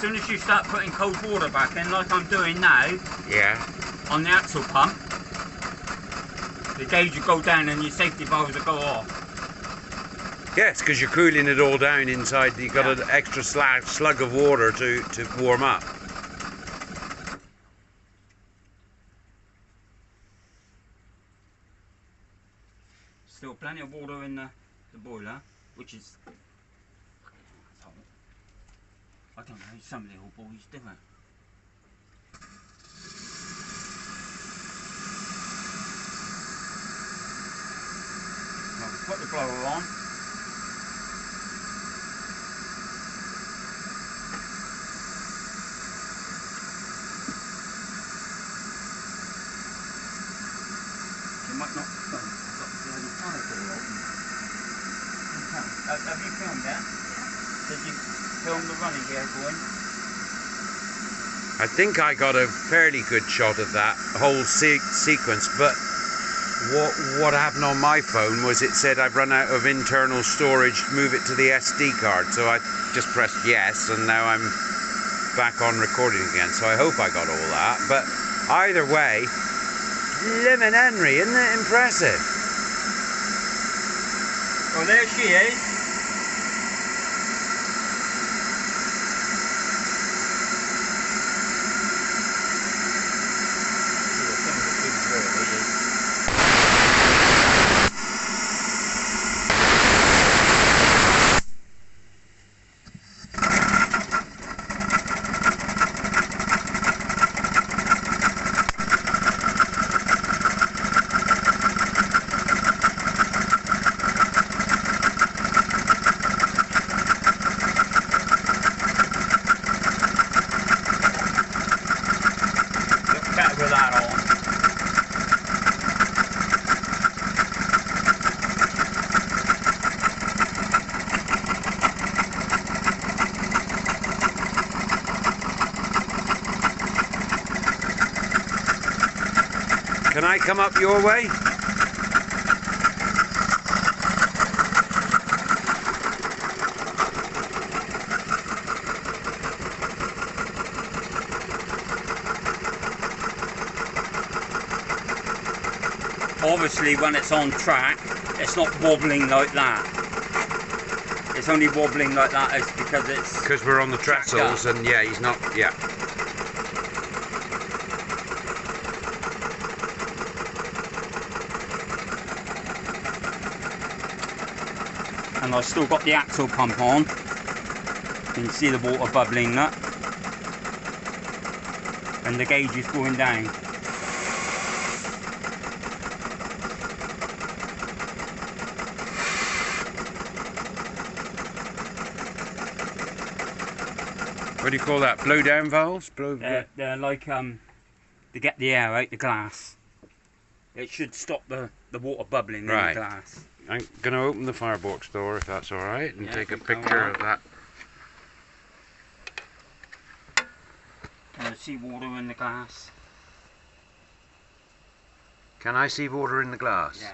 soon as you start putting cold water back in, like I'm doing now, yeah, on the axle pump, the gauge will go down and your safety valves will go off. yes, because you're cooling it all down inside. You've got an extra slug of water to warm up. Still plenty of water in the boiler, which is, I don't know, some little boys do it. Put the blower on. You might not. Oh, I've got the bloody fire door open. Have you filmed that? Did you film the running gear going? I think I got a fairly good shot of that whole sequence, but what happened on my phone was it said I've run out of internal storage, move it to the SD card, so I just pressed yes, and now I'm back on recording again, so I hope I got all that. But either way, Lemon Henry, isn't it impressive? Well, there she is. With that on. Can I come up your way? Obviously when it's on track, it's not wobbling like that. It's only wobbling like that is because it's... Because we're on the trestles and yeah, he's not, yeah. And I've still got the axle pump on. You can see the water bubbling up. And the gauge is going down. What do you call that? Blow down valves? They're like to get the air out the glass. It should stop the water bubbling in the glass. I'm going to open the firebox door if that's alright and take a picture of that. See water in the glass. Can I see water in the glass? Yeah.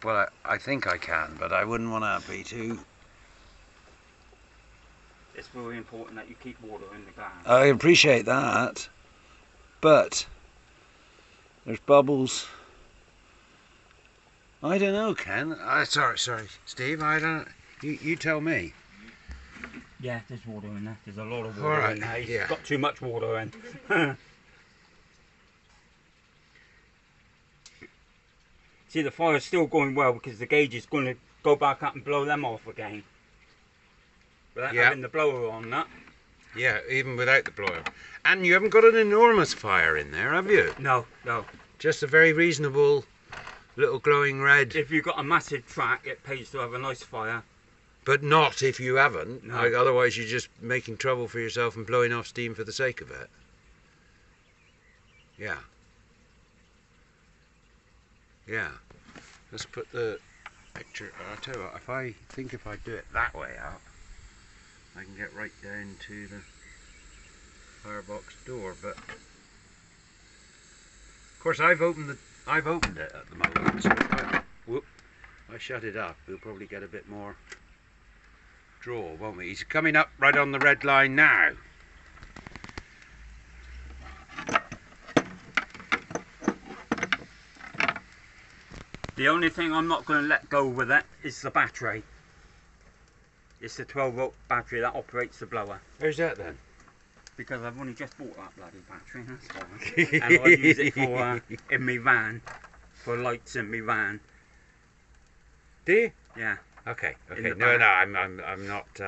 Well, I think I can, but I wouldn't want to be too... It's very important that you keep water in the glass. I appreciate that, but there's bubbles. I don't know, Ken. Sorry, Steve. I don't. You tell me. Yeah, there's water in there. There's a lot of water in there. It's got too much water in. See, the fire's still going well because the gauge is going to go back up and blow them off again. Without having the blower on that. Yeah, even without the blower. And you haven't got an enormous fire in there, have you? No, no. Just a very reasonable little glowing red. If you've got a massive track, it pays to have a nice fire. But not if you haven't. No. Like, otherwise you're just making trouble for yourself and blowing off steam for the sake of it. Yeah. Yeah. Let's put the picture... I'll tell you what, if I do it that way out, I can get right down to the firebox door, but of course I've opened it at the moment, so if I shut it up, we'll probably get a bit more draw, won't we? He's coming up right on the red line now. The only thing I'm not going to let go with it is the battery. It's the 12-volt battery that operates the blower. Where's that then? Because I've only just bought that bloody battery, that's why. And I use it for in my van, for lights in my van. Do you? Yeah. Okay. In Okay. the No, van. no, I'm not.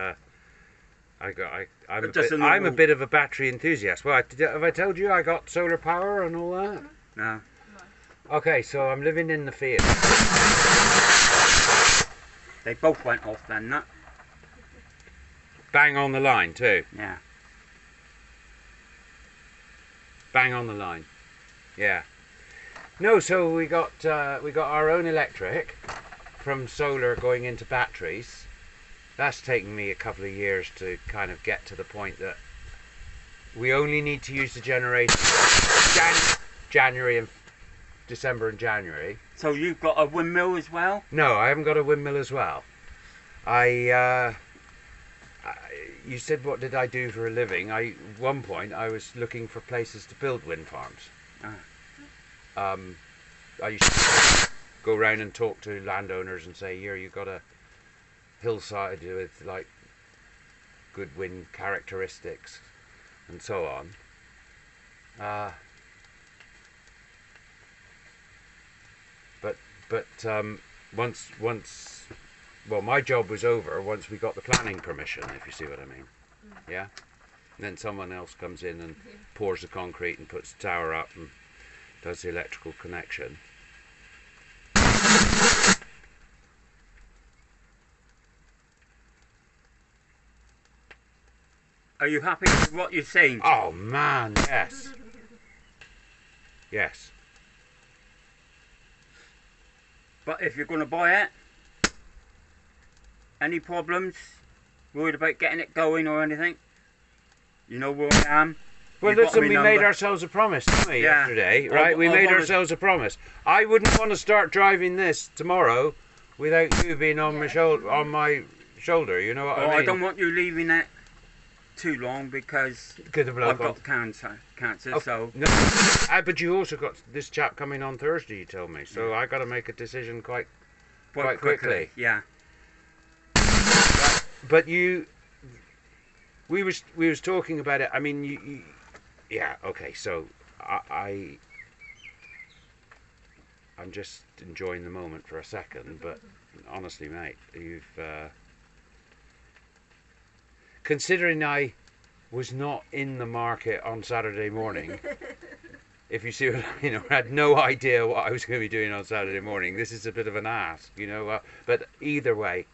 I'm a bit of a battery enthusiast. Well, have I told you I got solar power and all that? No. Okay, so I'm living in the field. They both went off then, that. Bang on the line too. Yeah. Bang on the line. Yeah. No, so we got our own electric from solar going into batteries. That's taken me a couple of years to kind of get to the point that we only need to use the generator January and December and January. So you've got a windmill as well? No, I haven't got a windmill as well. You said what did I do for a living? At one point I was looking for places to build wind farms. I used to go around and talk to landowners and say, here you got a hillside with like good wind characteristics and so on. But once well, my job was over once we got the planning permission, if you see what I mean. Yeah? And then someone else comes in and pours the concrete and puts the tower up and does the electrical connection. Are you happy with what you're saying? Oh man, yes. Yes. But if you're going to buy it, any problems, worried about getting it going or anything, you know where I am. Well, You've got listen, my we number. made ourselves a promise, didn't we, Yeah. yesterday, right? We I made wanted- ourselves a promise. I wouldn't want to start driving this tomorrow without you being on my shoulder, you know what I mean? I don't want you leaving it too long because Good of luck. I've got cancer, Oh, so no, but you also got this chap coming on Thursday, you told me, so I got to make a decision quite quickly. Yeah. But we was talking about it. I mean, yeah, okay. So I'm just enjoying the moment for a second. But honestly, mate, you've considering I was not in the market on Saturday morning. If you see what I mean, I had no idea what I was going to be doing on Saturday morning. This is a bit of an ask, you know. But either way,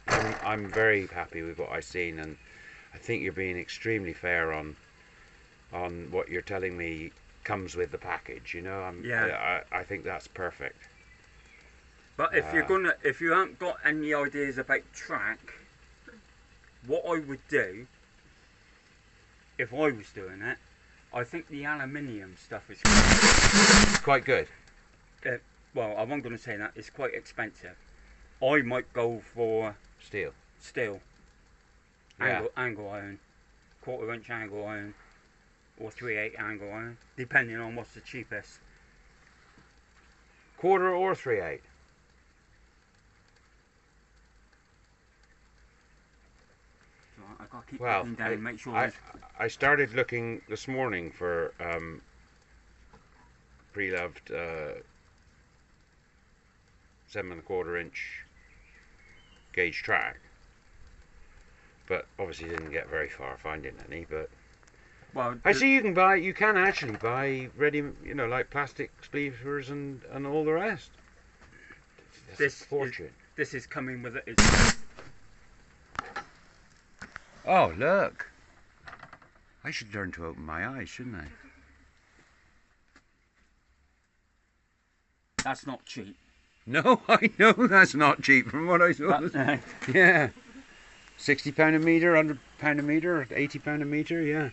I'm very happy with what I've seen, and I think you're being extremely fair on what you're telling me comes with the package. You know, I think that's perfect. But if you haven't got any ideas about track, what I would do, if I was doing it, I think the aluminium stuff is Quite good. well, I wasn't going to say that, it's quite expensive. I might go for Steel. steel, Yeah. angle iron, 1/4 inch angle iron, or 3/8 angle iron, depending on what's the cheapest. 1/4 or 3/8. So I've got to keep Well, looking down and make sure I started looking this morning for pre-loved 7 1/4 inch gauge track, but obviously didn't get very far finding any. But well, I see you can actually buy ready, you know, like plastic sleevers and all the rest. That's This a fortune. this is coming with it. Oh, look. I should learn to open my eyes, shouldn't I? That's not cheap. No, I know that's not cheap from what I saw. Yeah. £60 a metre, £100 a metre, £80 a metre, yeah.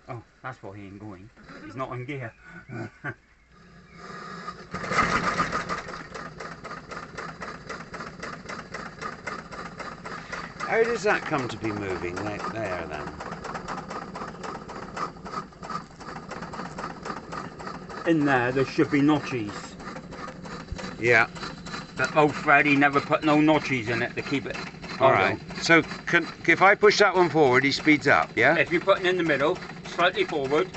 Oh, that's why he ain't going. He's not in gear. How does that come to be moving there then? in there should be notches. Yeah. But old Freddy never put no notches in it to keep it. All right. So if I push that one forward, he speeds up, yeah? If you put it in the middle, slightly forward.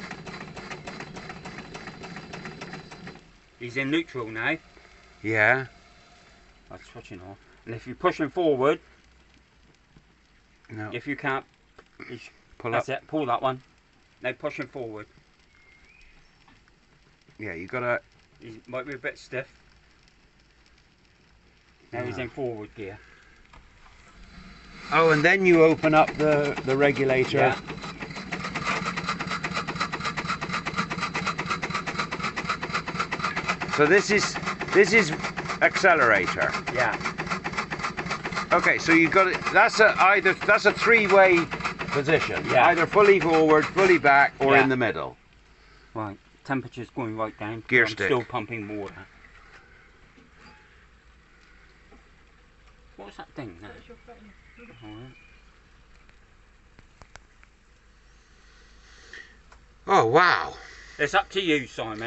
He's in neutral now. Yeah. That's switching on. And if you push him forward, No. if you can't, Pull that's up. it. Pull that one. Now push him forward. Yeah, you gotta. He might be a bit stiff. Now he's in forward gear. Oh, and then you open up the regulator. Yeah. So this is accelerator. Yeah. Okay, so you've got it. That's a three-way position. Yeah. Either fully forward, fully back, or Yeah. in the middle. Right. Temperature's going right down. Gear I'm stick. still pumping water. What's that thing now? Alright. Oh wow. It's up to you, Simon.